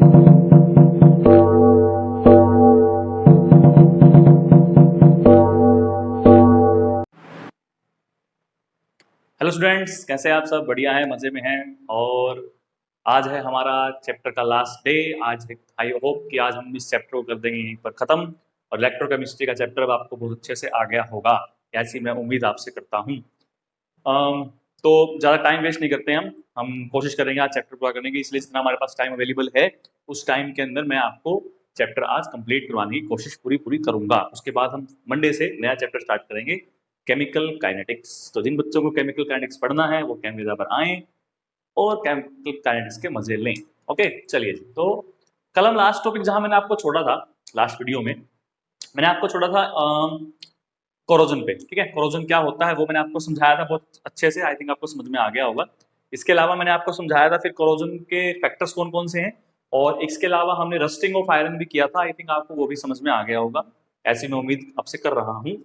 Hello students, कैसे हैं आप सब? बढ़िया हैं, मज़े में हैं। और आज है हमारा चैप्टर का लास्ट डे। आज आई होप कि आज हम इस चैप्टर को कर देंगे यहीं पर ख़त्म और इलेक्ट्रोकेमिस्ट्री का चैप्टर अब आपको बहुत अच्छे से आ गया होगा, ऐसी मैं उम्मीद आपसे करता हूँ। तो ज़्यादा टाइम वेस्ट नहीं करते हम कोशिश करेंगे आज चैप्टर पूरा करने की, इसलिए जितना हमारे पास टाइम अवेलेबल है उस टाइम के अंदर मैं आपको चैप्टर आज कंप्लीट करवाने की कोशिश पूरी करूँगा। उसके बाद हम मंडे से नया चैप्टर स्टार्ट करेंगे, केमिकल काइनेटिक्स। तो जिन बच्चों को केमिकल काइनेटिक्स पढ़ना है वो कैमरे पर आएँ और केमिकल काइनेटिक्स के मजे लें। ओके, चलिए जी। तो कल हम लास्ट टॉपिक जहां मैंने आपको छोड़ा था, लास्ट वीडियो में मैंने आपको छोड़ा था कोरोजन पे। ठीक है, कोरोजन क्या होता है वो मैंने आपको समझाया था बहुत अच्छे से, आई थिंक आपको समझ में आ गया होगा। इसके अलावा मैंने आपको समझाया था फिर कोरोजन के फैक्टर्स कौन कौन से हैं, और इसके अलावा हमने रस्टिंग ऑफ आयरन भी किया था, आई थिंक आपको वो भी समझ में आ गया होगा, ऐसी मैं उम्मीद आपसे कर रहा हूँ।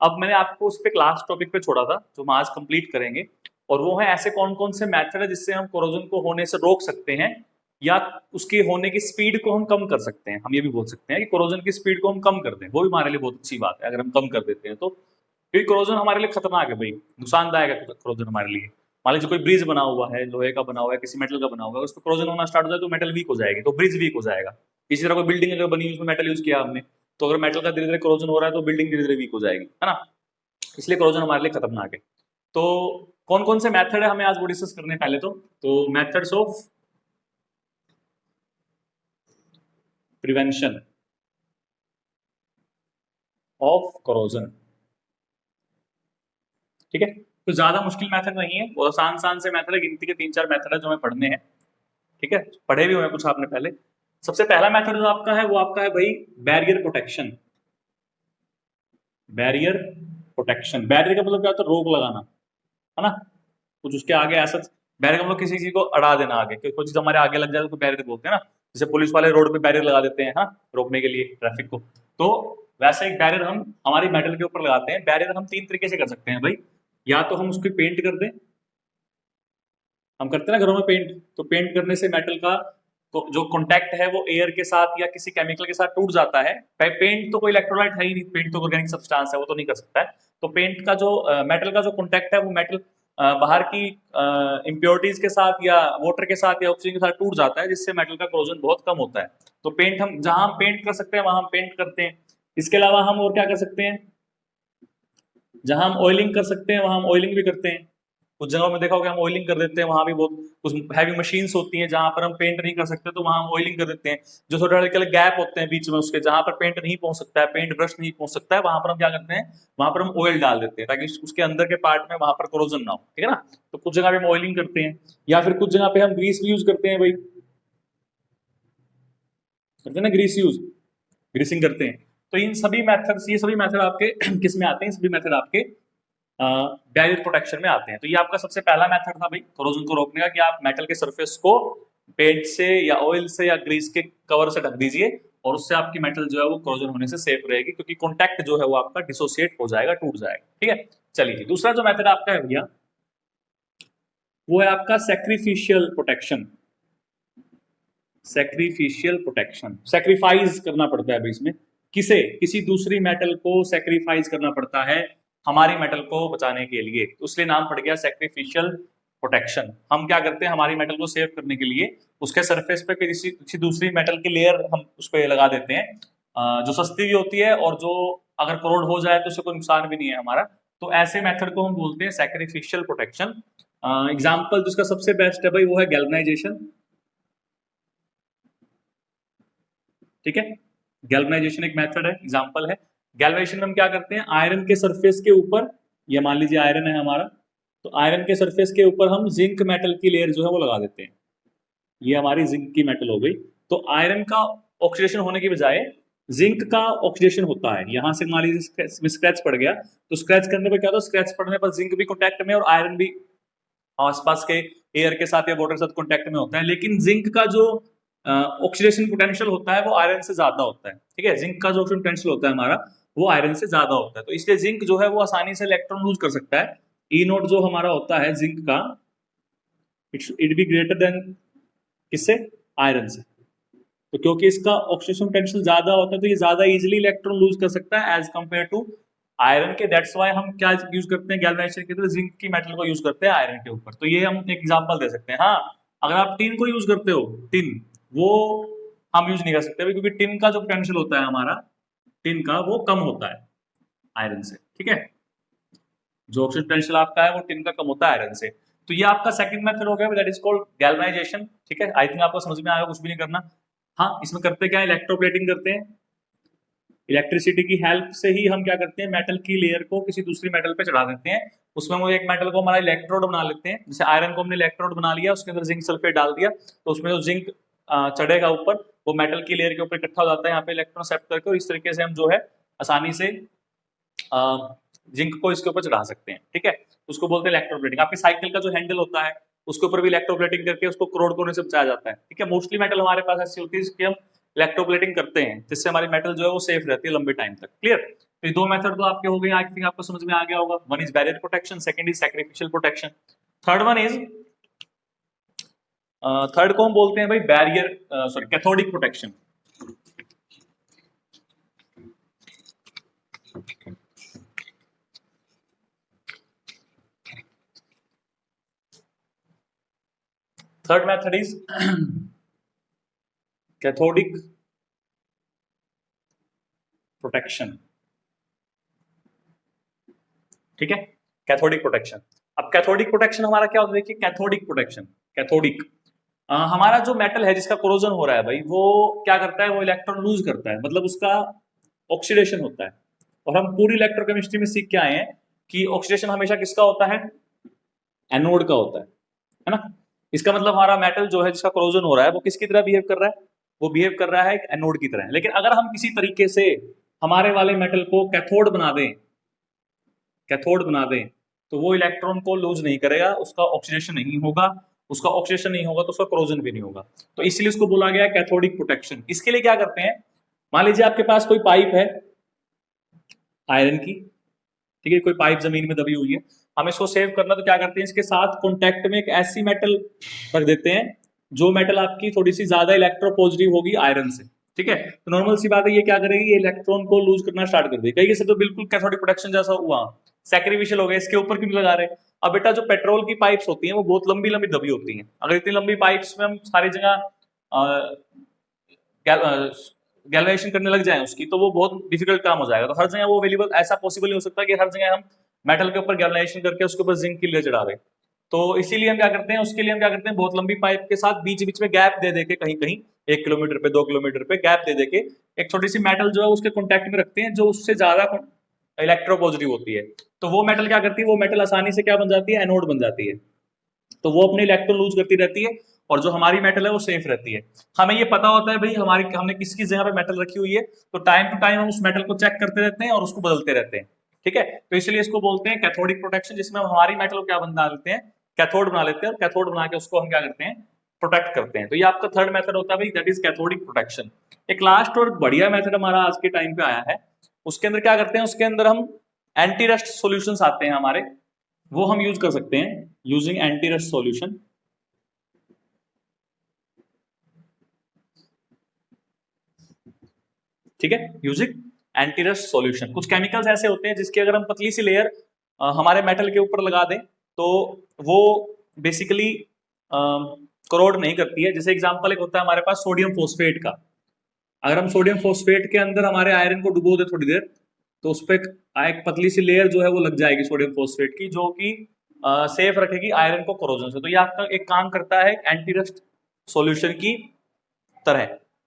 अब मैंने आपको उस पर क्लास टॉपिक पे छोड़ा था जो हम आज कंप्लीट करेंगे, और वो है ऐसे कौन कौन से मेथड है जिससे हम कोरोजन को होने से रोक सकते हैं या उसके होने की स्पीड को हम कम कर सकते हैं। हम ये भी बोल सकते हैं कि कोरोजन की स्पीड को हम कम कर दें, वो भी हमारे लिए बहुत अच्छी बात है अगर हम कम कर देते हैं तो। क्योंकि कोरोजन हमारे लिए खतरनाक है भाई, नुकसानदायक है कोरोजन हमारे लिए। मान लीजिए कोई ब्रिज बना हुआ है, लोहे का बना हुआ है, किसी मेटल का बना हुआ है, उस पर कोरोजन होना स्टार्ट हो जाए तो मेटल वीक हो जाएगी, तो ब्रिज वीक हो जाएगा। इसी तरह कोई बिल्डिंग अगर बनी उसमें मेटल यूज किया हमने, तो अगर मेटल का धीरे धीरे कोरोजन हो रहा है तो बिल्डिंग धीरे धीरे वीक हो जाएगी, है ना। इसलिए कोरोजन हमारे लिए खतरनाक है। तो कौन कौन से मेथड है हमें आज वो डिस्कस करने हैं। पहले तो methods of prevention of corrosion. ठीक है, तो ज्यादा मुश्किल मेथड नहीं है, वो आसान आसान से मेथड है, गिनती के 3-4 मेथड है जो हमें पढ़ने हैं। ठीक है, पढ़े भी हुए कुछ आपने पहले। सबसे पहला मेथड जो आपका है वो आपका है भाई barrier protection. Barrier protection, barrier का मतलब क्या होता है? रोक लगाना, है ना। कुछ उसके आगे ऐसा, बैरियर का मतलब किसी चीज को अड़ा देना आगे, कोई चीज हमारे आगे लग जाए तो बैरियर बोलते हैं ना। जैसे पुलिस वाले रोड पे बैरियर लगा देते हैं, हाँ, रोकने के लिए ट्रैफिक को। तो वैसे एक बैरियर हम हमारी मेटल के ऊपर लगाते हैं। बैरियर हम 3 तरीके से कर सकते हैं भाई। या तो हम उसकी पेंट कर दें, हम करते हैं ना घरों में पेंट, तो पेंट करने से मेटल का जो कॉन्टैक्ट है वो एयर के साथ या किसी केमिकल के साथ टूट जाता है। पेंट तो कोई इलेक्ट्रोलाइट है ही नहीं, पेंट तो ऑर्गेनिक सब्सटेंस है, वो तो नहीं कर सकता है। तो पेंट का जो मेटल का जो कॉन्टैक्ट है वो मेटल बाहर की इम्प्योरिटीज के साथ या वाटर के साथ या ऑक्सीजन के साथ टूट जाता है, जिससे मेटल का कोरोजन बहुत कम होता है। तो पेंट हम जहां हम पेंट कर सकते हैं वहां हम पेंट करते हैं। इसके अलावा हम और क्या कर सकते हैं? जहां हम ऑयलिंग कर सकते हैं वहां हम ऑयलिंग भी करते हैं। कुछ जगहों में देखा होगा हम ऑयलिंग कर देते हैं, वहां भी बहुत कुछ हैवी मशीन्स होती हैं जहां पर हम पेंट नहीं कर सकते तो वहां हम ऑयलिंग कर देते हैं। जो छोटे हल्के गैप होते हैं बीच में उसके, जहां पर पेंट नहीं पहुंच सकता है, पेंट ब्रश नहीं पहुंच सकता है, वहां पर हम क्या करते हैं? वहां पर हम ऑयल डाल देते हैं ताकि उसके अंदर के पार्ट में वहां पर कोरोजन ना हो। ठीक है ना। तो कुछ जगह पे हम ऑयलिंग करते हैं, या फिर कुछ जगह पे हम ग्रीस भी यूज करते हैं भाई, करते हैं ना ग्रीस यूज, ग्रीसिंग करते हैं। तो इन सभी मेथड्स, ये सभी मेथड आपके किस में आते हैं? सभी मेथड आपके बैरियर प्रोटेक्शन में आते हैं। तो ये आपका सबसे पहला मेथड था भाई कोरोजन को रोकने का, कि आप मेटल के सरफेस को पेंट से या ऑयल से या ग्रीस के कवर से ढक दीजिए, और उससे आपकी मेटल जो है वो कोरोजन होने से सेफ रहेगी, क्योंकि कॉन्टैक्ट जो है वो आपका डिसोसिएट हो जाएगा, टूट जाएगा। ठीक है, चलिए दूसरा जो मेथड आपका है भैया वो है आपका sacrificial protection. Sacrificial protection, sacrifice करना पड़ता है भाई इसमें। किसे? किसी दूसरी मेटल को सैक्रिफाइस करना पड़ता है हमारी मेटल को बचाने के लिए, तो इसलिए नाम पड़ गया सैक्रिफिशियल प्रोटेक्शन। हम क्या करते हैं? हमारी मेटल को सेव करने के लिए उसके सरफेस पे किसी दूसरी मेटल की लेयर हम उस पर लगा देते हैं, जो सस्ती भी होती है और जो अगर करोड़ हो जाए तो उससे कोई नुकसान भी नहीं है हमारा। तो ऐसे मेथड को हम बोलते हैं सैक्रिफिशियल प्रोटेक्शन। एग्जाम्पल जिसका सबसे बेस्ट है भाई वो है गैल्वेनाइजेशन। ठीक है, गैल्वेनाइजेशन एक मेथड है, एग्जांपल है। गैल्वेनाइजेशन में हम क्या करते हैं? आयरन के सरफेस के ऊपर, ये मान लीजिए आयरन है हमारा, तो आयरन के सरफेस के ऊपर हम जिंक मेटल की लेयर जो है वो लगा देते हैं। ये हमारी जिंक की मेटल हो गई। तो आयरन का ऑक्सीडेशन होने की बजाय जिंक का ऑक्सीडेशन होता है। यहां से मान लीजिए स्क्रैच पड़ गया, तो स्क्रैच करने पर क्या होता है? स्क्रैच पड़ने पर जिंक भी कॉन्टैक्ट में और आयरन भी आसपास के एयर के साथ या वाटर के साथ कॉन्टैक्ट में होता है, लेकिन जिंक का जो ऑक्सीडेशन पोटेंशियल होता है वो आयरन से ज्यादा होता है। ठीक है, जिंक का जो ऑक्सीडेशन पोटेंशियल होता है हमारा वो आयरन से ज्यादा होता है, तो इसलिए जिंक जो है वो आसानी से इलेक्ट्रॉन लूज कर सकता है। ई नोट जो हमारा होता है जिंक का, इट बी ग्रेटर देन किससे? आयरन से। तो क्योंकि इसका ऑक्सीडेशन पोटेंशियल ज्यादा होता है तो ये ज्यादा इजीली इलेक्ट्रॉन लूज कर सकता है एज कंपेयर टू आयरन के। दैट्स वाई हम क्या यूज करते हैं गैल्वेनाइजेशन के लिए, जिंक की मेटल को यूज करते हैं आयरन के ऊपर। तो ये हम एक एग्जांपल दे सकते हैं। हाँ, अगर आप टिन को यूज करते हो, टिन वो हम यूज नहीं कर सकते क्योंकि टिन का जो पोटेंशियल होता है हमारा, टिन का वो कम होता है आयरन से। ठीक है, जो ऑक्सीजन पोटेंशियल आपका है वो टिन का कम होता है आयरन से। तो ये आपका सेकंड मेथड हो गया, दैट इज कॉल्ड गैल्वेनाइजेशन। ठीक है, आई थिंक आपको समझ में आया, कुछ भी नहीं करना। हाँ, इसमें करते क्या है, इलेक्ट्रोप्लेटिंग करते हैं। इलेक्ट्रिसिटी की हेल्प से ही हम क्या करते हैं, मेटल की लेयर को किसी दूसरी मेटल पे चढ़ा देते हैं। उसमें वो एक मेटल को हमारा इलेक्ट्रोड बना लेते हैं। जैसे आयरन को हमने इलेक्ट्रोड बना लिया, उसके अंदर जिंक सल्फेट डाल दिया, तो उसमें जो जिंक चढ़ेगा ऊपर, वो मेटल की लेयर के ऊपर इकट्ठा हो जाता है यहाँ पे इलेक्ट्रॉन सेप्ट करके, और इस तरीके से हम जो है आसानी से जिंक को इसके ऊपर चढ़ा सकते हैं। ठीक है, उसको बोलते हैं इलेक्ट्रोप्लेटिंग। आपके साइकिल का जो हैंडल होता है उसके ऊपर भी इलेक्ट्रोप्लेटिंग करके उसको करोड़ कोने से बचाया जाता है। ठीक है, मोस्टली मेटल हमारे पास ऐसी होती है जिसकी हम इलेक्ट्रोप्लेटिंग करते हैं, जिससे हमारी मेटल जो है वो सेफ रहती है लंबे टाइम तक। क्लियर? तो ये दो मेथड तो आपके हो गए, आई थिंक आपको समझ में आ गया होगा। One is barrier protection, second is sacrificial protection. Third one is third को हम बोलते हैं भाई barrier sorry cathodic protection. Third method is cathodic protection. ठीक है, कैथोडिक प्रोटेक्शन। अब कैथोडिक प्रोटेक्शन हमारा क्या होता है, देखिए कैथोडिक प्रोटेक्शन, कैथोडिक हमारा जो मेटल है जिसका कोरोजन हो रहा है भाई, वो क्या करता है, वो इलेक्ट्रॉन लूज करता है, मतलब उसका ऑक्सीडेशन होता है। और हम पूरी इलेक्ट्रोकेमिस्ट्री में सीख के आए हैं कि ऑक्सीडेशन हमेशा किसका होता है, एनोड का होता है ना। इसका मतलब हमारा मेटल जो है जिसका कोरोजन हो रहा है वो किसकी तरह बिहेव कर रहा है, वो बिहेव कर रहा है एक एनोड की तरह। लेकिन अगर हम किसी तरीके से हमारे वाले मेटल को कैथोड बना दें, कैथोड बना दें, तो वो इलेक्ट्रॉन को लूज नहीं करेगा, उसका ऑक्सीडेशन नहीं होगा, उसका ऑक्सीडेशन नहीं होगा तो उसका कोरोजन भी नहीं होगा। तो इसलिए उसको बोला गया है कैथोडिक प्रोटेक्शन। इसके लिए क्या करते हैं, मान लीजिए आपके पास कोई पाइप है आयरन की, ठीक है, कोई पाइप जमीन में दबी हुई है, हम इसको सेव करना तो क्या करते हैं, इसके साथ कॉन्टेक्ट में एक ऐसी मेटल रख देते हैं जो मेटल आपकी थोड़ी सी ज्यादा इलेक्ट्रोपॉजिटिव होगी आयरन से। ठीक है, तो नॉर्मल सी बात है, ये क्या करेगी, ये इलेक्ट्रॉन को लूज करना स्टार्ट कर देगी। कहीं से तो बिल्कुल कैथोडिक प्रोटेक्शन जैसा हुआ, सैक्रिफिशियल हो गया, इसके ऊपर क्यों लगा रहे। अब बेटा जो पेट्रोल की पाइप्स होती हैं वो बहुत लंबी लंबी दबी होती हैं, अगर इतनी लंबी पाइप्स में हम सारी जगह गैल्वेनाइजेशन करने लग जाए उसकी, तो वो बहुत डिफिकल्ट काम हो जाएगा। तो हर जगह वो अवेलेबल, ऐसा पॉसिबल नहीं हो सकता कि हर जगह हम मेटल के ऊपर गैल्वेनाइजेशन करके उसके ऊपर जिंक की लेयर चढ़ा दें। तो इसीलिए हम क्या करते हैं, उसके लिए हम क्या करते हैं, बहुत लंबी पाइप के साथ बीच बीच में गैप दे देके, कहीं कहीं 1 किलोमीटर पे 2 किलोमीटर पे गैप दे देके एक छोटी सी मेटल जो है उसके कॉन्टेक्ट में रखते हैं जो उससे ज्यादा इलेक्ट्रोपॉजिटिव होती है। तो वो मेटल क्या करती है, वो मेटल आसानी से क्या बन जाती है, एनोड बन जाती है। तो वो अपने इलेक्ट्रॉन लूज करती रहती है और जो हमारी मेटल है वो सेफ रहती है। हमें ये पता होता है भाई हमारी हमने किसकी जगह पे मेटल रखी हुई है, तो टाइम टू टाइम हम उस मेटल को चेक करते रहते हैं और उसको बदलते रहते हैं। ठीक है, तो इसलिए इसको बोलते हैं कैथोडिक प्रोटेक्शन, जिसमें हम हमारी मेटल को क्या बना लेते हैं, कैथोड बना लेते हैं, और कैथोड बना के उसको हम क्या करते हैं, प्रोटेक्ट करते हैं। तो ये आपका थर्ड मेथड होता है भाई, दैट इज कैथोडिक प्रोटेक्शन। एक लास्ट और बढ़िया मेथड हमारा आज के टाइम पे आया है, उसके अंदर क्या करते हैं, उसके अंदर हम एंटी रस्ट सॉल्यूशंस आते हैं हमारे, वो हम यूज कर सकते हैं यूजिंग एंटी रस्ट सॉल्यूशन। ठीक है, यूजिंग एंटी रस्ट सॉल्यूशन। कुछ केमिकल्स ऐसे होते हैं जिसकी अगर हम पतली सी लेयर हमारे मेटल के ऊपर लगा दें तो वो बेसिकली करोड नहीं करती है। जैसे एग्जांपल एक होता है हमारे पास सोडियम फोस्फेट का, अगर हम सोडियम फोस्फेट के अंदर हमारे आयरन को डुबो दे थोड़ी देर, तो उस पर एक पतली सी लेयर जो है वो लग जाएगी सोडियम फोस्फेट की, जो कि सेफ रखेगी आयरन को कोरोजन से। तो ये आपका एक काम करता है एंटी रस्ट सॉल्यूशन की तरह।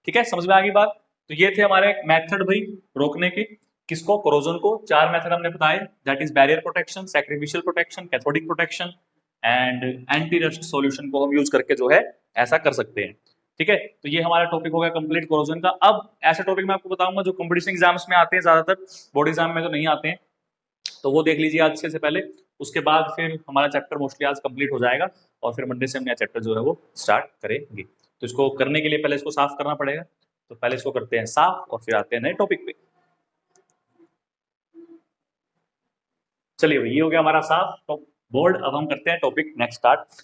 ठीक है, समझ में आ गई बात। तो ये थे हमारे मेथड भाई रोकने के, किसको, कोरोजन को। 4 मेथड हमने बताए, that is barrier protection, sacrificial protection, cathodic protection and anti rust solution को हम यूज करके जो है ऐसा कर सकते हैं। ठीक है, तो ये हमारा टॉपिक हो गया कंप्लीट कोरोजन का। अब ऐसे टॉपिक मैं आपको बताऊंगा जो कंपटीशन एग्जाम्स में आते हैं, ज्यादातर बोर्ड एग्जाम में तो नहीं आते हैं, तो वो देख लीजिए आज से पहले। उसके बाद फिर हमारा चैप्टर मोस्टली आज कंप्लीट हो जाएगा और फिर मंडे से हम नया चैप्टर जो है वो स्टार्ट करेंगे। तो इसको करने के लिए पहले इसको साफ करना पड़ेगा, तो पहले इसको करते हैं साफ और फिर आते हैं नए टॉपिक पे। चलिए भाई, ये हो गया हमारा साफ तो बोर्ड। अब हम करते हैं टॉपिक नेक्स्ट स्टार्ट।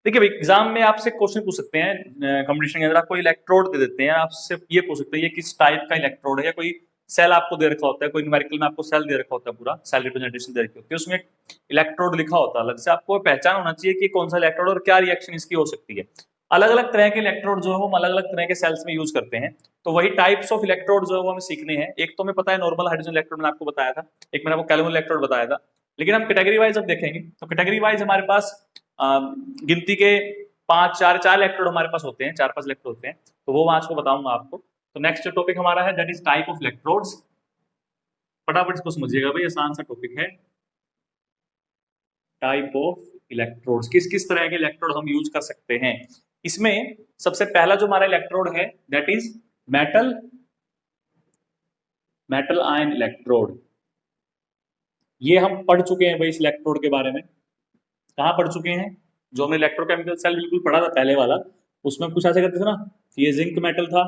देखिए भाई, एग्जाम में आपसे क्वेश्चन पूछ सकते हैं, कंपटीशन के अंदर आपको इलेक्ट्रोड दे देते हैं, आपसे ये पूछ सकते हैं ये किस टाइप का इलेक्ट्रोड है, या कोई सेल आपको दे रखा होता है, कोई न्यूमेरिकल में आपको सेल दे रखा होता है, पूरा सेल रिप्रेजेंटेशन दे रखी होती है, उसमें एक इलेक्ट्रोड लिखा होता है अलग से, आपको पहचान होना चाहिए कि कौन सा इलेक्ट्रोड और क्या रिएक्शन इसकी हो सकती है। अलग अलग तरह के इलेक्ट्रोड जो है वो अलग अलग तरह के सेल्स में यूज करते हैं, तो वही टाइप्स ऑफ इलेक्ट्रोड जो है वो हमें सीखने हैं। एक तो हमें पता है नॉर्मल हाइड्रोजन इलेक्ट्रोड, मैंने आपको बताया था, एक मैंने आपको कैल्विन इलेक्ट्रोड बताया था, लेकिन हम कैटेगरी वाइज अब देखेंगे। तो कैटेगरी वाइज हमारे पास गिनती के चार इलेक्ट्रोड हमारे पास होते हैं, 4-5 इलेक्ट्रोड होते हैं, तो वो मैं आज को बताऊंगा आपको। तो नेक्स्ट जो टॉपिक हमारा है that is type of electrodes. फटाफट इसको समझिएगा भाई, आसान सा टॉपिक है। टाइप ऑफ इलेक्ट्रोड्स, किस किस तरह के इलेक्ट्रोड हम यूज कर सकते हैं। इसमें सबसे पहला जो हमारा इलेक्ट्रोड है that is metal ion electrode. ये हम पढ़ चुके हैं भाई इस इलेक्ट्रोड के बारे में। कहाँ पढ़ चुके हैं? जो हमने इलेक्ट्रोकेमिकल सेल बिल्कुल पढ़ा था पहले वाला, उसमें कुछ ऐसे करते थे ना, ये जिंक मेटल था,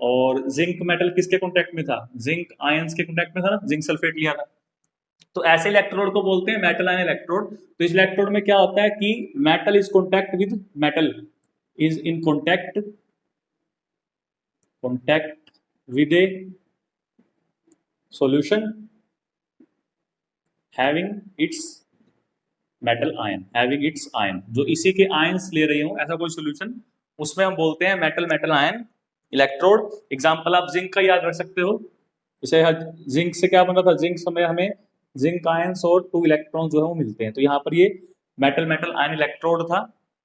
और जिंक मेटल किसके कॉन्टेक्ट में था? जिंक आयंस के कॉन्टेक्ट में था ना, जिंक सल्फेट लिया था। तो ऐसे इलेक्ट्रोड को बोलते हैं मेटल आयन इलेक्ट्रोड। तो इस इलेक्ट्रोड में क्या होता है कि metal is contact with metal is in contact with A solution having its metal ion, having its ion, जो इसी के आयंस ले रही हूं ऐसा कोई सॉल्यूशन, उसमें हम बोलते हैं मेटल आयन इलेक्ट्रोड। एग्जांपल आप जिंक का याद रख सकते हो, जैसे जिंक से क्या बन रहा था, जिंक समय हमें जिंक आयंस और 2 इलेक्ट्रॉन जो है वो मिलते हैं, तो यहाँ पर ये मेटल आयन इलेक्ट्रोड था।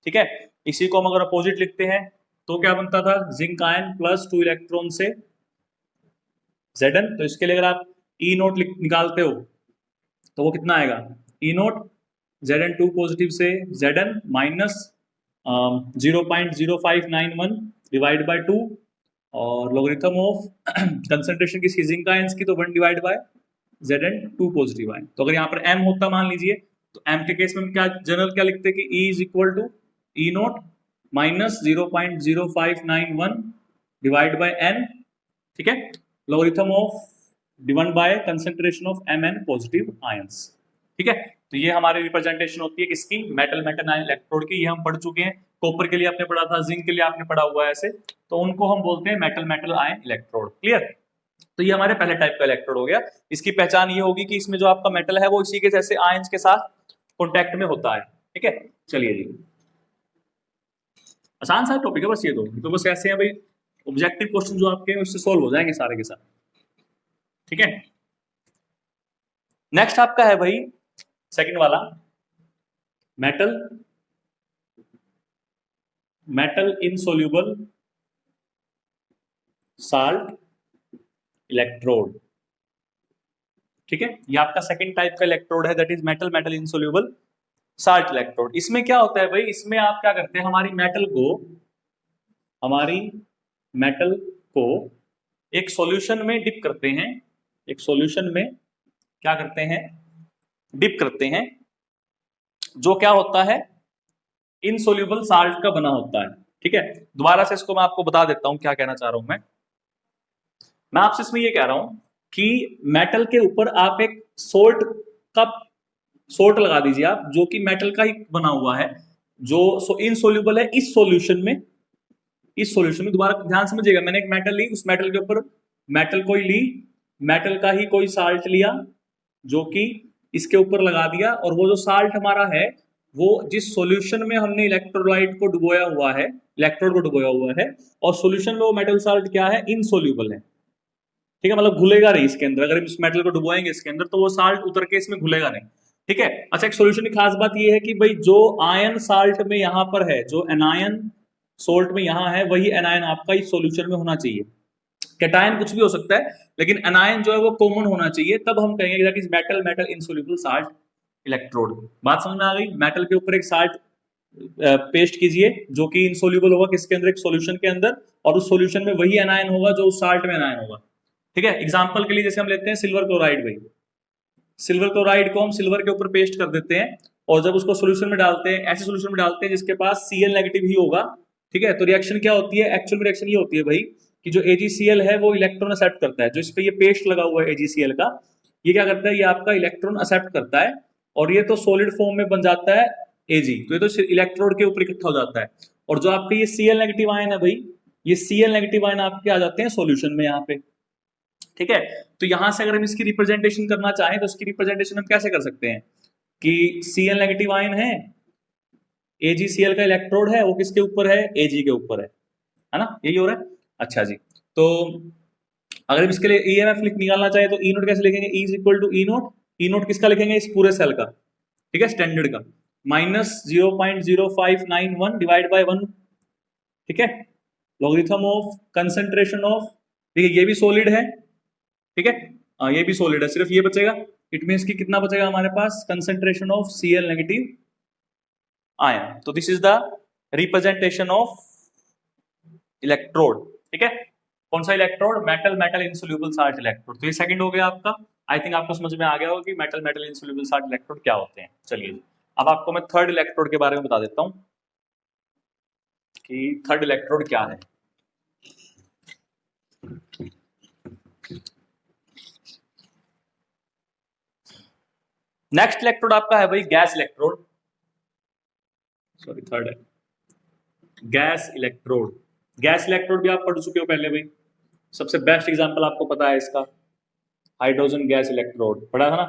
ठीक है, इसी को हम अगर अपोजिट लिखते हैं तो क्या बनता था? जिंक आयन प्लस 2 इलेक्ट्रॉन से Zn। तो इसके लिए अगर आप ई नोट निकालते हो तो वो कितना आएगा? ई नोट Zn2 पॉजिटिव से Zn माइनस 0.0591 डिवाइड बाय 2, और लोगरिथम ऑफ कंसंट्रेशन की जिंक आयंस की तो 1 divide by Zn2 positive ion. तो अगर यहाँ पर m होता मान लीजिए, तो m के केस में हम क्या जनरल क्या लिखते कि E is equal to E naught minus 0.0591 divide by n। ठीक है, logarithm of divide by concentration of Mn positive ions. ठीक है, तो ये हमारी रिप्रेजेंटेशन होती है किसकी? मेटल आयन इलेक्ट्रोड की। ये हम पढ़ चुके हैं, कॉपर के लिए आपने पढ़ा था, जिंक के लिए आपने पढ़ा हुआ है ऐसे, तो उनको हम बोलते हैं मेटल आयन इलेक्ट्रोड। क्लियर? तो ये हमारे पहले टाइप का इलेक्ट्रोड हो गया। इसकी पहचान ये होगी कि इसमें जो आपका मेटल है वो इसी के जैसे आयंस के साथ कॉन्टैक्ट में होता है। ठीक है, चलिए जी, आसान सा टॉपिक है बस ये तो बस ऐसे हैं भाई, ऑब्जेक्टिव क्वेश्चन जो आपके हैं उससे सॉल्व हो जाएंगे सारे के साथ। ठीक है, नेक्स्ट आपका है भाई सेकंड वाला, मेटल इनसोल्यूबल साल्ट इलेक्ट्रोड। ठीक है, ये आपका सेकंड टाइप का इलेक्ट्रोड है that is metal insoluble salt electrode. इसमें क्या होता है भाई, इसमें आप क्या करते हैं, हमारी मेटल को एक सॉल्यूशन में डिप करते हैं, एक सॉल्यूशन में क्या करते हैं? डिप करते हैं, जो क्या होता है? इनसोल्यूबल साल्ट का बना होता है। ठीक है, दोबारा से इसको मैं आपको बता देता हूं क्या कहना चाह रहा हूं मैं आपसे इसमें ये कह रहा हूं कि मेटल के ऊपर आप एक सोल्ट लगा दीजिए आप, जो कि मेटल का ही बना हुआ है, जो इनसोल्यूबल है इस सॉल्यूशन में। दोबारा ध्यान समझिएगा, मैंने एक मेटल ली, उस मेटल के ऊपर मेटल का ही कोई साल्ट लिया जो कि इसके ऊपर लगा दिया, और वो जो साल्ट हमारा है वो जिस सॉल्यूशन में हमने इलेक्ट्रोलाइट को डुबोया हुआ है, इलेक्ट्रोड को डुबोया हुआ है, और सॉल्यूशन में वो मेटल साल्ट क्या है? इनसोल्यूबल है। ठीक है, मतलब घुलेगा नहीं इसके अंदर, अगर हम इस मेटल को डुबोएंगे इसके अंदर तो वो साल्ट उतर के इसमें घुलेगा नहीं। ठीक है, अच्छा, एक सॉल्यूशन की खास बात ये है कि भाई जो आयन साल्ट में यहां पर है, जो एनायन सोल्ट में यहां है, वही एनायन आपका इस सॉल्यूशन में होना चाहिए। कैटायन कुछ भी हो सकता है, लेकिन एनायन जो है वो कॉमन होना चाहिए, तब हम कहेंगे that is metal insoluble salt electrode. बात समझ में आ गई? मेटल के ऊपर एक साल्ट पेस्ट कीजिए जो कि इनसोल्यूबल होगा किसके अंदर? एक सॉल्यूशन के अंदर, और उस सॉल्यूशन में वही एनायन होगा जो उस साल्ट में एनायन होगा। ठीक है, एग्जांपल के लिए जैसे हम लेते हैं सिल्वर क्लोराइड। भाई सिल्वर क्लोराइड को हम सिल्वर के ऊपर पेस्ट कर देते हैं, और जब उसको सॉल्यूशन में डालते हैं, ऐसे सॉल्यूशन में डालते हैं जिसके पास Cl नेगेटिव ही होगा। ठीक है, तो रिएक्शन क्या होती है? एक्चुअल में रिएक्शन ये होती है भाई कि जो AgCl है वो इलेक्ट्रॉन एक्सेप्ट करता है, जो इस पे ये पेस्ट लगा हुआ है AgCl का, ये क्या करता है? ये आपका इलेक्ट्रॉन एक्सेप्ट करता है, और ये तो सॉलिड फॉर्म में बन जाता है Ag, तो ये तो इलेक्ट्रोड के ऊपर इकट्ठा हो जाता है। और जो आपके ये Cl नेगेटिव आयन है भाई, ये Cl नेगेटिव आयन आपके आ जाते हैं सॉल्यूशन में यहाँ पे, ठीक है। तो यहां से अगर हम इसकी रिप्रेजेंटेशन करना चाहें तो इसकी रिप्रेजेंटेशन हम कैसे कर सकते हैं कि Cl नेगेटिव आयन है, AgCl का इलेक्ट्रोड है, वो किसके ऊपर है, Ag के ऊपर है ना, यही हो रहा है। अच्छा जी, तो अगर हम इसके लिए EMF निकालना चाहे तो E नोट कैसे लिखेंगे, E is equal to E naught किसका लिखेंगे, इस पूरे सेल का, ठीक है, स्टैंडर्ड का, माइनस 0.0591 डिवाइड बाय 1, ठीक है, लॉगरिथम ऑफ कंसंट्रेशन ऑफ, देखिए ये भी सॉलिड है, ठीक है, ये भी सॉलिड है, सिर्फ ये बचेगा, इट मींस कि कितना बचेगा हमारे पास, concentration of Cl negative ion. तो this is the representation of electrode, ठीक है, कौन सा electrode, metal metal insoluble salt electrode. तो ये सेकंड हो गया आपका। आई थिंक आपको समझ में आ गया होगा कि metal metal insoluble salt electrode क्या होते हैं। चलिए अब आपको मैं थर्ड इलेक्ट्रोड के बारे में बता देता हूं कि थर्ड इलेक्ट्रोड क्या है। नेक्स्ट इलेक्ट्रोड आपका है भाई गैस इलेक्ट्रोड, सॉरी थर्ड है गैस इलेक्ट्रोड। गैस इलेक्ट्रोड भी आप पढ़ चुके हो पहले भाई, सबसे बेस्ट एग्जांपल आपको पता है इसका, हाइड्रोजन गैस इलेक्ट्रोड पढ़ा था ना,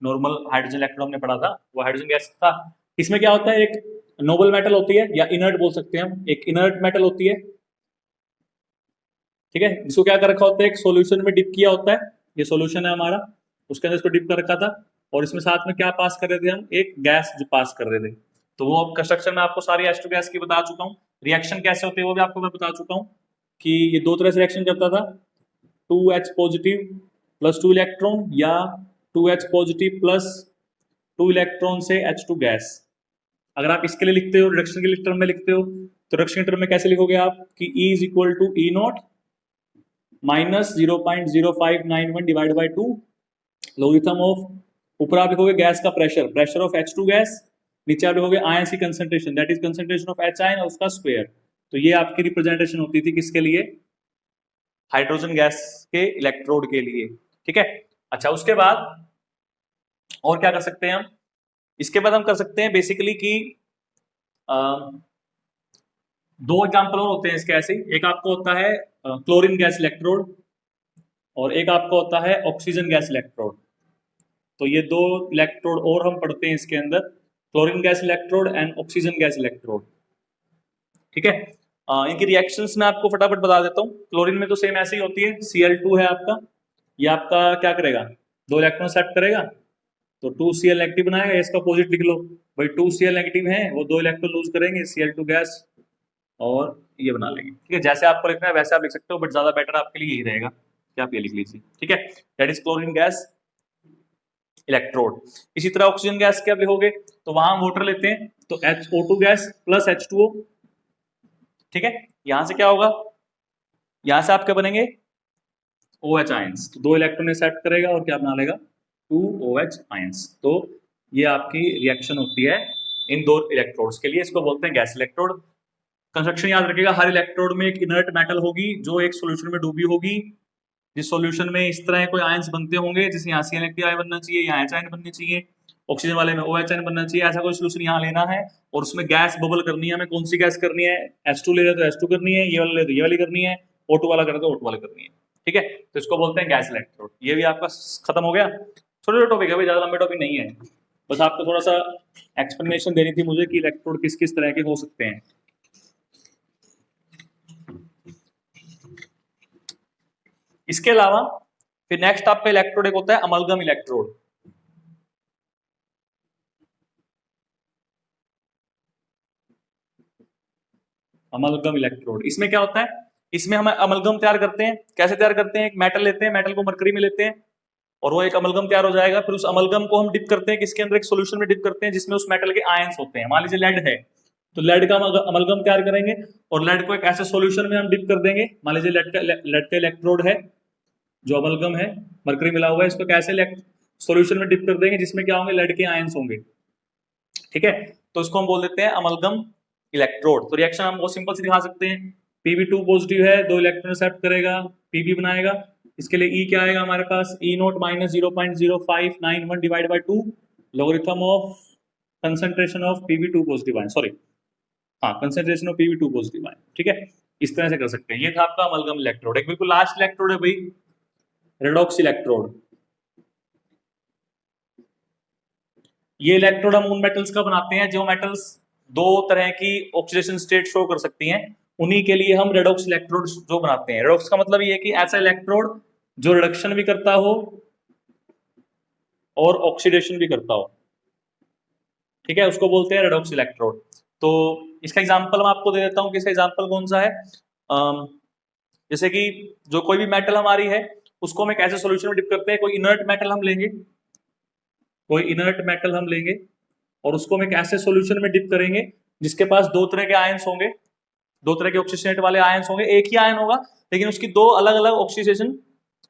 नॉर्मल हाइड्रोजन इलेक्ट्रोड हमने पढ़ा था, वो हाइड्रोजन गैस था। इसमें क्या होता है, एक नोबल मेटल होती है या इनर्ट बोल सकते हैं हम, एक इनर्ट मेटल होती है, ठीक है, इसको क्या कर रखा होता है, एक सॉल्यूशन में डिप किया होता है, ये सॉल्यूशन है हमारा, उसके अंदर इसको डिप कर रखा था, और इसमें साथ में क्या पास कर रहे थे हम, एक गैस जो पास कर रहे थे। तो वो अब कंस्ट्रक्शन में आपको सारी H2 गैस की बता चुका हूँ, रिएक्शन कैसे होते हैं वो भी आपको मैं बता चुका हूँ कि ये दो तरह से रिएक्शन करता था, 2H पॉजिटिव प्लस 2 इलेक्ट्रॉन या 2H पॉजिटिव प्लस 2 इलेक्ट्रॉन से H2 गैस। अगर आप इसके लिए लिखते हो, रिडक्शन के लिए टर्म में लिखते हो, तो रिडक्शन के टर्म में कैसे लिखोगे आप कि E is equal to E naught minus 0.0591 divide by 2 logarithm of, ऊपर आप लिखोगे गैस का pressure, pressure of H2 gas, नीचे आप लिखोगे आयन की concentration, that is concentration of H ion और उसका स्क्वायर। तो ये आपकी रिप्रेजेंटेशन होती थी किसके लिए, हाइड्रोजन गैस के इलेक्ट्रोड के लिए, ठीक है। अच्छा उसके बाद और क्या कर सकते हैं हम, इसके बाद हम कर सकते हैं बेसिकली कि दो एग्जांपल और होते हैं इसके ऐसे, एक आपको होता है क्लोरीन गैस इलेक्ट्रोड और एक आपका होता है ऑक्सीजन गैस इलेक्ट्रोड। तो ये दो इलेक्ट्रोड और हम पढ़ते हैं इसके अंदर, chlorine gas electrode and oxygen gas electrode, ठीक है। इनकी रिएक्शंस मैं आपको फटाफट बता देता हूँ। क्लोरीन में तो सेम ऐसे ही होती है, Cl2 है आपका, ये आपका क्या करेगा, दो इलेक्ट्रॉन एक्सेप्ट करेगा तो 2Cl नेगेटिव बनाएगा, इसका अपोजिट लिख लो भाई, 2Cl नेगेटिव है वो दो इलेक्ट्रॉन लूज करेंगे, Cl2 गैस और ये बना लेंगे, ठीक है। जैसे आपको लिखना है वैसे आप लिख सकते हो, बट ज्यादा बेटर आपके लिए यही रहेगा कि आप ये लिख लीजिए, ठीक है, that is chlorine gas electrode. इसी तरह ऑक्सीजन गैस के आप लिखोगे तो वहां वाटर लेते हैं तो HO2 गैस प्लस H2O, ठीक है, यहां से क्या होगा, यहां से आपके बनेंगे OH आयंस, तो दो इलेक्ट्रॉन एक्सेप्ट करेगा और क्या बना लेगा 2OH आयंस। तो ये आपकी रिएक्शन होती है इन दो इलेक्ट्रोड्स के लिए, इसको बोलते हैं गैस इलेक्ट्रोड। कंस्ट्रक्शन याद रखिएगा, हर इलेक्ट्रोड में एक इनर्ट मेटल होगी जो एक सॉल्यूशन में डूबी होगी, जिस सॉल्यूशन में इस तरह कोई आयंस बनते होंगे, जिसमें यहाँ Cl नेगेटिव आयन बनना चाहिए, यहाँ H आयन बननी चाहिए, ऑक्सीजन वाले में OH आयन बनना चाहिए, ऐसा कोई सॉल्यूशन यहाँ लेना है और उसमें गैस बबल करनी है। हमें कौन सी गैस करनी है, H2 ले रहे तो H2 करनी है, ये वाला ले तो ये वाली करनी है, O2 वाला करे तो O2 वाला करनी है, ठीक है। तो इसको बोलते हैं गैस इलेक्ट्रोड। ये भी आपका खत्म हो गया, छोटे छोटे टॉपिक है भाई, ज्यादा लंबे टॉपिक नहीं है, बस आपको थोड़ा सा एक्सप्लेनेशन देनी थी मुझे कि इलेक्ट्रोड किस किस तरह के हो सकते हैं। इसके अलावा फिर नेक्स्ट आपका इलेक्ट्रोड एक होता है अमलगम इलेक्ट्रोड। अमलगम इलेक्ट्रोड, इसमें क्या होता है, इसमें हम अमलगम तैयार करते हैं। कैसे तैयार करते हैं, एक मेटल लेते हैं, मेटल को मरकरी में लेते हैं और वो एक अमलगम तैयार हो जाएगा, फिर उस अमलगम को हम डिप करते हैं किसके अंदर, एक सॉल्यूशन में डिप करते हैं जिसमें उस मेटल के आयंस होते हैं। मान लीजिए लेड है तो लेड का अमलगम तैयार करेंगे और लेड को एक ऐसे सॉल्यूशन में हम डिप कर देंगे, मान लीजिए लेड का इलेक्ट्रोड है जो अमलगम है, मरकरी मिला हुआ है, इसको कैसे सॉल्यूशन में डिप कर देंगे जिसमें क्या होंगे, लेड के आयंस होंगे, ठीक है। तो इसको हम बोल देते हैं अमलगम इलेक्ट्रोड। तो रिएक्शन हम बहुत सिंपल से दिखा सकते हैं, Pb2 पॉजिटिव है, दो इलेक्ट्रॉन एक्सेप्ट करेगा, Pb बनाएगा, इसके लिए E क्या आएगा हमारे पास, E nought minus 0.0591 divide by 2 logarithm of concentration of Pb2 positive ion, sorry हाँ concentration of Pb2 positive ion, ठीक है, इस तरह से कर सकते हैं। ये था आपका अमलगम इलेक्ट्रोड। एक बिल्कुल लास्ट इलेक्ट्रोड है भाई रेडॉक्स इलेक्ट्रोड। ये इलेक्ट्रोड हम उन मेटल्स का बनाते हैं जो मेटल्स दो तरह की ऑक्सीडेशन स्टेट शो कर सकती हैं, उन्हीं के लिए हम रेडॉक्स इलेक्ट्रोड जो बनाते हैं। रेडॉक्स का मतलब ये है कि ऐसा इलेक्ट्रोड जो रिडक्शन भी करता हो और ऑक्सीडेशन भी करता हो, ठीक है, उसको बोलते हैं रेडॉक्स इलेक्ट्रोड। तो इसका एग्जांपल मैं आपको दे देता हूं कि इसका एग्जांपल कौन सा है। जैसे कि जो कोई भी मेटल हमारी है उसको हम एक ऐसे सॉल्यूशन में डिप करते हैं, कोई इनर्ट मेटल हम लेंगे, कोई इनर्ट मेटल हम लेंगे और उसको हम एक ऐसे सॉल्यूशन में डिप करेंगे जिसके पास दो तरह के आयंस होंगे, दो तरह के ऑक्सीजनेट वाले आयंस होंगे। एक ही आयन होगा लेकिन उसकी दो अलग अलग ऑक्सीडेशन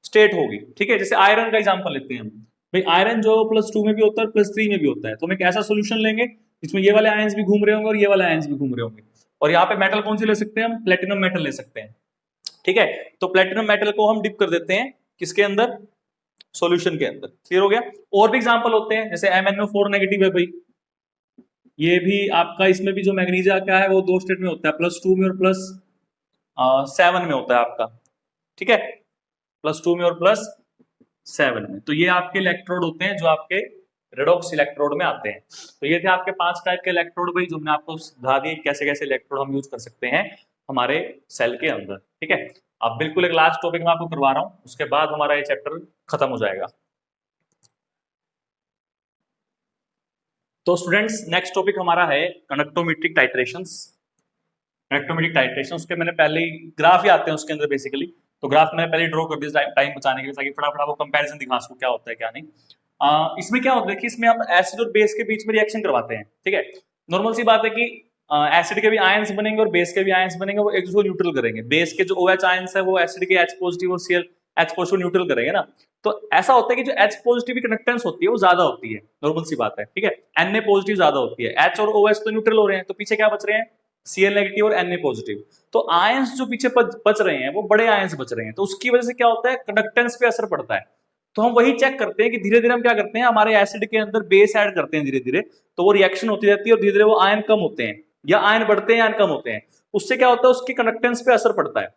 स्टेट होगी, ठीक है। जैसे आयरन का एग्जांपल लेते हैं हम, भाई आयरन जो +2 में भी होता है +3 में भी होता है, तो हम एक ऐसा सॉल्यूशन लेंगे जिसमें ये वाले आयंस भी घूम रहे होंगे और ये वाले आयंस भी घूम रहे होंगे। और यहाँ पे मेटल कौन सी ले सकते हैं हम, प्लेटिनम मेटल ले सकते हैं, ठीक है। तो प्लेटिनम मेटल को हम डिप कर देते हैं किसके अंदर, सॉल्यूशन के अंदर। क्लियर हो गया। और भी एग्जांपल होते हैं जैसे MnO4 नेगेटिव है भाई, ये भी आपका, इसमें भी जो मैग्नीशिया क्या है वो दो स्टेट में होता है, +2 में और +7 में होता है आपका, ठीक है, +2 में और +7 में। तो ये आपके इलेक्ट्रोड होते हैं जो आपके रेडॉक्स इलेक्ट्रोड में आते हैं। तो ये थे आपके 5 टाइप के इलेक्ट्रोड भाई, जो मैंने आपको समझा दिए कैसे कैसे इलेक्ट्रोड हम यूज कर सकते हैं हमारे सेल के अंदर, ठीक है। अब बिल्कुल एक लास्ट टॉपिक मैं आपको करवा रहा हूं, उसके बाद हमारा ये चैप्टर खत्म हो जाएगा। तो स्टूडेंट्स नेक्स्ट टॉपिक हमारा है कनेक्टोमेट्रिक टाइट्रेशंस। कनेक्टोमेट्रिक टाइट्रेशन, उसके मैंने पहले ही ग्राफ ही आते हैं उसके अंदर बेसिकली, तो ग्राफ मैंने पहले ड्रॉ कर दिया टाइम बचाने के लिए, ताकि फटाफट आपको कंपैरिजन दिखा सकूं क्या होता है क्या नहीं। इसमें क्या होता है कि इसमें हम एसिड और बेस के बीच में रिएक्शन करवाते हैं, ठीक है। नॉर्मल सी बात है कि एसिड के भी आयंस बनेंगे और बेस के भी आयंस बनेंगे, वो एक दूसरे को न्यूट्रल करेंगे। बेस के जो OH आयंस है वो एसिड के H पॉजिटिव और Cl H पॉजिटिव न्यूट्रल करेंगे ना। तो ऐसा होता है कि जो H पॉजिटिव की कंडक्टेंस होती है वो ज्यादा होती है, नॉर्मल सी बात है, ठीक है। Na पॉजिटिव ज्यादा होती है, H और OH तो न्यूट्रल हो रहे हैं, तो पीछे क्या बच रहे हैं, Cl नेगेटिव और Na पॉजिटिव। तो आयंस जो पीछे बच रहे हैं वो बड़े आयंस बच रहे हैं, तो उसकी वजह से क्या होता है, कंडक्टेंस पे असर पड़ता है। तो हम वही चेक करते हैं कि धीरे धीरे हम क्या करते हैं, हमारे एसिड के अंदर बेस ऐड करते हैं धीरे धीरे, तो वो रिएक्शन होती रहती है और धीरे धीरे वो आयन कम होते हैं, या आयन बढ़ते हैं या आयन कम होते हैं। उससे क्या होता है, उसकी कंडक्टेंस पे असर पड़ता है।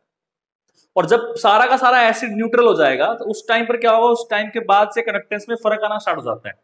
और जब सारा का सारा एसिड न्यूट्रल हो जाएगा तो उस टाइम पर क्या होगा, उस टाइम के बाद से कंडक्टेंस में फर्क आना स्टार्ट हो जाता है,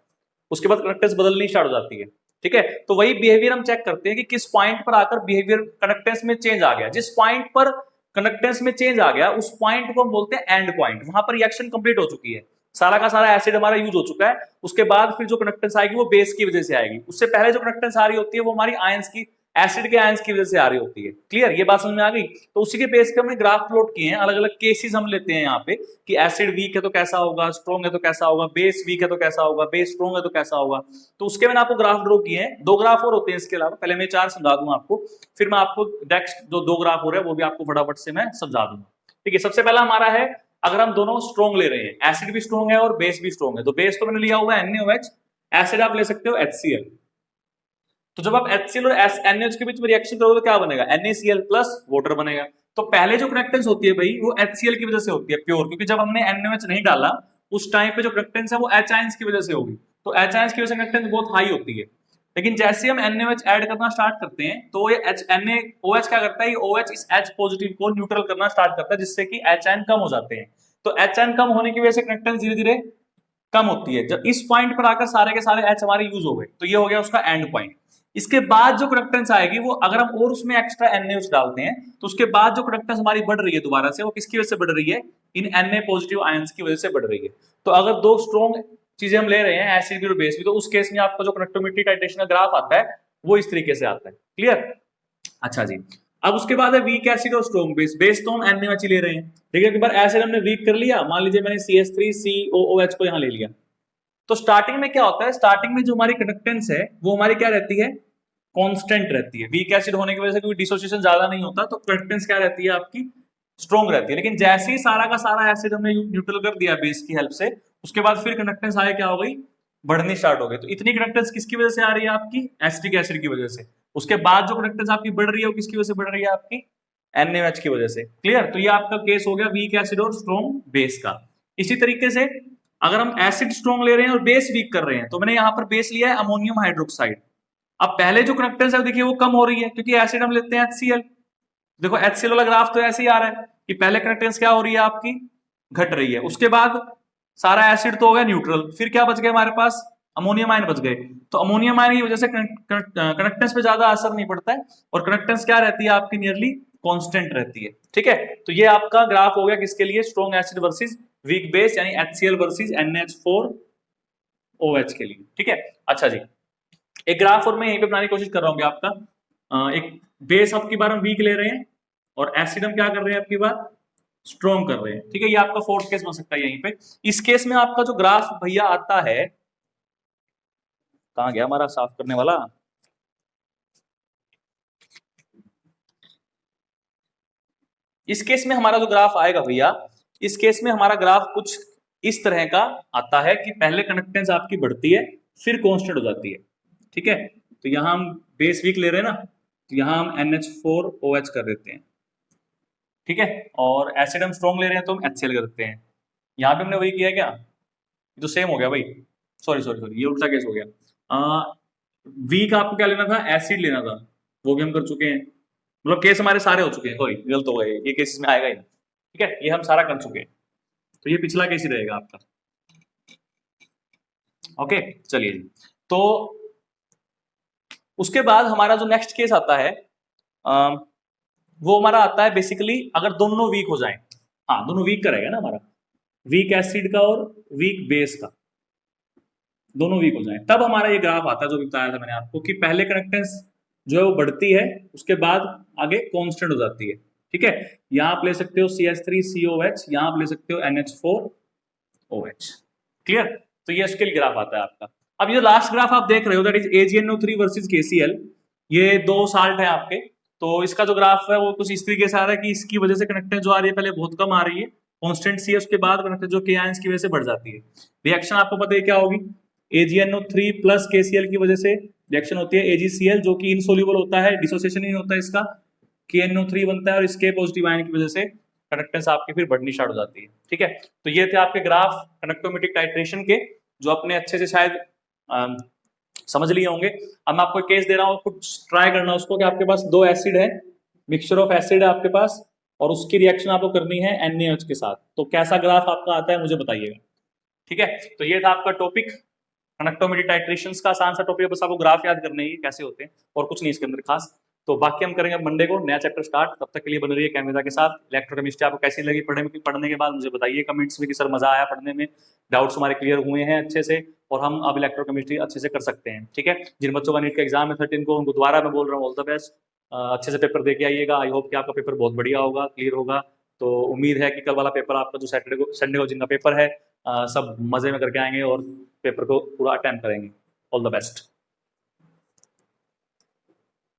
उसके बाद कंडक्टेंस बदलनी स्टार्ट हो जाती है, ठीक है। तो वही बिहेवियर हम चेक करते हैं कि किस पॉइंट पर आकर बिहेवियर कंडक्टेंस में चेंज आ गया। जिस पॉइंट पर कंडक्टेंस में चेंज आ गया उस पॉइंट को हम बोलते हैं एंड पॉइंट, वहां पर रिएक्शन कंप्लीट हो चुकी है, सारा का सारा एसिड हमारा यूज हो चुका है। उसके बाद फिर जो कंडक्टेंस आएगी वो बेस की वजह से आएगी, उससे पहले जो कंडक्टेंस आ रही होती है वो हमारी आयंस की, एसिड के आयंस की वजह से आ रही होती है। क्लियर, ये बात समझ में आ गई। तो उसी के बेस पे हमने ग्राफ प्लॉट किए हैं, अलग अलग केसेस हम लेते हैं यहाँ पे कि एसिड वीक है तो कैसा होगा, स्ट्रॉन्ग है तो कैसा होगा, बेस वीक है तो कैसा होगा, बेस स्ट्रॉन्ग है तो कैसा होगा। तो उसके मैंने आपको ग्राफ ड्रॉ किए हैं, 2 ग्राफ और होते हैं इसके अलावा, पहले मैं 4 समझा दूंगा आपको, फिर मैं आपको नेक्स्ट जो 2 ग्राफ हो रहे हैं वो भी आपको फटाफट से मैं समझा दूंगा, ठीक है। सबसे पहला हमारा है, अगर हम दोनों स्ट्रॉन्ग ले रहे हैं, एसिड भी स्ट्रॉन्ग है और बेस भी स्ट्रॉन्ग है, तो बेस तो मैंने लिया हुआ है NaOH, एसिड आप ले सकते हो HCl। तो जब आप HCl और NaOH के बीच में रिएक्शन करोगे तो क्या बनेगा, NaCl प्लस वाटर बनेगा। तो पहले जो कंडक्टेंस होती है भाई वो HCl की वजह से होती है प्योर, क्योंकि जब हमने NaOH नहीं डाला उस टाइम पे जो कंडक्टेंस है वो H आयंस की वजह से होगी, तो H आयंस की वजह से कंडक्टेंस बहुत हाई होती है। लेकिन जैसे हम NaOH ऐड करना स्टार्ट करते हैं तो ये NaOH क्या करता है, ये OH इस H पॉजिटिव को न्यूट्रल करना स्टार्ट करता है, जिससे कि H आयन कम हो जाते हैं। तो H आयन कम होने की वजह से कंडक्टेंस धीरे धीरे कम होती है। जब इस पॉइंट पर आकर सारे के सारे H हमारे यूज हो गए तो ये हो गया उसका एंड पॉइंट। इसके बाद जो कंडक्टेंस आएगी वो अगर हम और उसमें एक्स्ट्रा NaOH डालते हैं तो उसके बाद जो कंडक्टेंस हमारी बढ़ रही है दोबारा से, वो किसकी वजह से बढ़ रही है, इन Na पॉजिटिव आयंस की वजह से बढ़ रही है। तो अगर दो स्ट्रॉन्ग चीजें हम ले रहे हैं, एसिड भी और बेस भी, तो उस केस में आपका जो कनेक्टोमेट्रिक टाइट्रेशन का ग्राफ आता है वो इस तरीके से आता है। क्लियर, अच्छा जी। अब उसके बाद है वीक एसिड और स्ट्रॉन्ग बेस। बेस तो हम NaOH ले रहे हैं, ठीक है। एक बार एसिड हमने वीक कर लिया, मान लीजिए मैंने CH3COOH को यहाँ ले लिया, तो स्टार्टिंग में क्या होता है, स्टार्टिंग में जो हमारी कंडक्टेंस है वो हमारी क्या रहती है, कांस्टेंट रहती है। वीक एसिड होने की वजह से क्योंकि डिसोसिएशन ज्यादा नहीं होता तो कंडक्टेंस क्या रहती है आपकी, स्ट्रॉन्ग रहती है। लेकिन जैसे ही सारा का सारा एसिड हमने न्यूट्रल कर दिया बेस की हेल्प से, उसके बाद फिर कंडक्टेंस आए क्या हो गई, बढ़नी स्टार्ट हो गई। तो इतनी कंडक्टेंस किसकी वजह से आ रही है आपकी, एसिटिक एसिड की वजह से। उसके बाद जो कंडक्टेंस आपकी बढ़ रही है वो किसकी वजह से बढ़ रही है, आपकी NaOH की वजह से। क्लियर, तो ये आपका केस हो गया वीक एसिड और स्ट्रॉन्ग बेस का। इसी तरीके से अगर हम एसिड स्ट्रॉन्ग ले रहे हैं और बेस वीक कर रहे हैं, तो मैंने यहाँ पर बेस लिया है अमोनियम हाइड्रोक्साइड, अब पहले जो कंडक्टेंस है देखिए वो कम हो रही है, क्योंकि एसिड हम लेते हैं HCl। देखो HCl वाला ग्राफ तो ऐसे ही आ रहा है कि पहले कंडक्टेंस क्या हो रही है आपकी, घट रही है, उसके बाद सारा एसिड तो हो गया न्यूट्रल, फिर क्या बच गए हमारे पास, अमोनियम आयन बच गए। तो अमोनियम आयन की वजह से कंडक्टेंस पे ज्यादा असर नहीं पड़ता है, और कंडक्टेंस क्या रहती है आपकी, नियरली कांस्टेंट रहती है। ठीक है, तो ये आपका ग्राफ हो गया किसके लिए, strong acid versus weak base, यानी HCl वर्सेस NH4OH के लिए। ठीक है, अच्छा जी, एक ग्राफ और मैं यहीं पे बनाने की कोशिश कर रहा हूँ आपका। एक बेस आपकी बार हम वीक ले रहे हैं, और एसिड हम क्या कर रहे हैं आपकी बार, स्ट्रॉन्ग कर रहे हैं। ठीक है, ये आपका फोर्थ केस बन सकता है यहीं पे। इस केस में आपका जो ग्राफ भैया आता है, कहां गया हमारा साफ करने वाला, इस केस में हमारा जो ग्राफ आएगा भैया, इस केस में हमारा ग्राफ कुछ इस तरह का आता है कि पहले कंडक्टेंस आपकी बढ़ती है, फिर कांस्टेंट हो जाती है। ठीक है, तो यहां हम बेस वीक ले रहे हैं ना, तो यहां हम NH4OH कर देते हैं। ठीक है, और एसिड हम स्ट्रॉन्ग ले रहे हैं तो हम HCl कर देते हैं। यहां पे हमने वही किया क्या, तो सेम हो गया भाई, सॉरी सॉरी सॉरी, ये उल्टा केस हो गया। वीक आपको क्या लेना था, एसिड लेना था, वो भी हम कर चुके हैं। मतलब केस हमारे सारे हो चुके हैं, सॉरी गलत हो गए, ये केस इसमें आएगा ही नहीं। ठीक है, ये हम सारा कर चुके हैं, तो ये पिछला केस ही रहेगा आपका। ओके, चलिए जी, तो उसके बाद हमारा जो नेक्स्ट केस आता है, वो हमारा आता है बेसिकली अगर दोनों वीक हो जाएं। हाँ, दोनों वीक का रहेगा ना हमारा, वीक एसिड का और वीक बेस का, दोनों वीक हो जाए, तब हमारा ये ग्राफ आता है जो बताया था मैंने आपको, कि पहले कंडक्टेंस जो है वो बढ़ती है, उसके बाद आगे कांस्टेंट हो जाती है। ठीक है, यहां आप ले सकते हो CH3COH, यहां आप ले सकते हो NH4OH। क्लियर, तो ये इसके लिए ग्राफ आता है आपका। अब ये लास्ट ग्राफ आप देख रहे हो, that is AgNO3 versus KCl, ये दो साल्ट है आपके। तो इसका जो ग्राफ है वो कुछ इस तरीके से आ रहा है कि इसकी वजह से कंडक्टेंस जो आ रही है पहले बहुत कम आ रही है, कांस्टेंट सी है, उसके बाद कंडक्टेंस जो के आयंस की वजह से बढ़ जाती है। रिएक्शन आपको पता है क्या होगी, AgNO3 प्लस KCl की वजह से रिएक्शन होती है AgCl, जो कि इनसोल्यूबल होता है, डिसोसिएशन नहीं होता है इसका, KNO3 बनता है, और इसके पॉजिटिव आयन की वजह से कंडक्टेंस आपकी फिर बढ़नी स्टार्ट हो जाती है। ठीक है, तो ये थे आपके ग्राफ कंडक्टोमेट्रिक टाइट्रेशन के, जो अपने अच्छे से शायद समझ लिए होंगे। अब मैं आपको एक केस दे रहा हूँ, कुछ ट्राई करना उसको, कि आपके पास दो एसिड है, मिक्सचर ऑफ एसिड है आपके पास, और उसकी रिएक्शन आपको करनी है NaOH के साथ, तो कैसा ग्राफ आपका आता है मुझे बताइएगा। ठीक है, तो ये था आपका टॉपिक कंडक्टोमेट्री टाइट्रेशंस का, आसान सा टॉपिक, बस आपको ग्राफ याद करने ही कैसे होते हैं, और कुछ नहीं इसके अंदर खास। तो बाकी हम करेंगे मंडे को नया चैप्टर स्टार्ट, तब तक के लिए बन रही है कैमरा के साथ। इलेक्ट्रोकेमिस्ट्री आपको कैसी लगी पढ़ने के बाद मुझे बताइए कमेंट्स में कि सर मजा आया पढ़ने में, डाउट्स हमारे क्लियर हुए हैं अच्छे से, और हम अब इलेक्ट्रोकेमिस्ट्री अच्छे से कर सकते हैं। ठीक है, जिन बच्चों का नीट का एग्जाम है 13 को, उनको दोबारा मैं बोल रहा हूँ ऑल द बेस्ट, अच्छे से पेपर दे के आइएगा। आई होप कि आपका पेपर बहुत बढ़िया होगा, क्लियर होगा। तो उम्मीद है कि कल वाला पेपर आपका जो सैटरडे को संडे को जिनका पेपर है, सब मजे में करके आएंगे और पेपर को पूरा अटेम्प्ट करेंगे। All the best.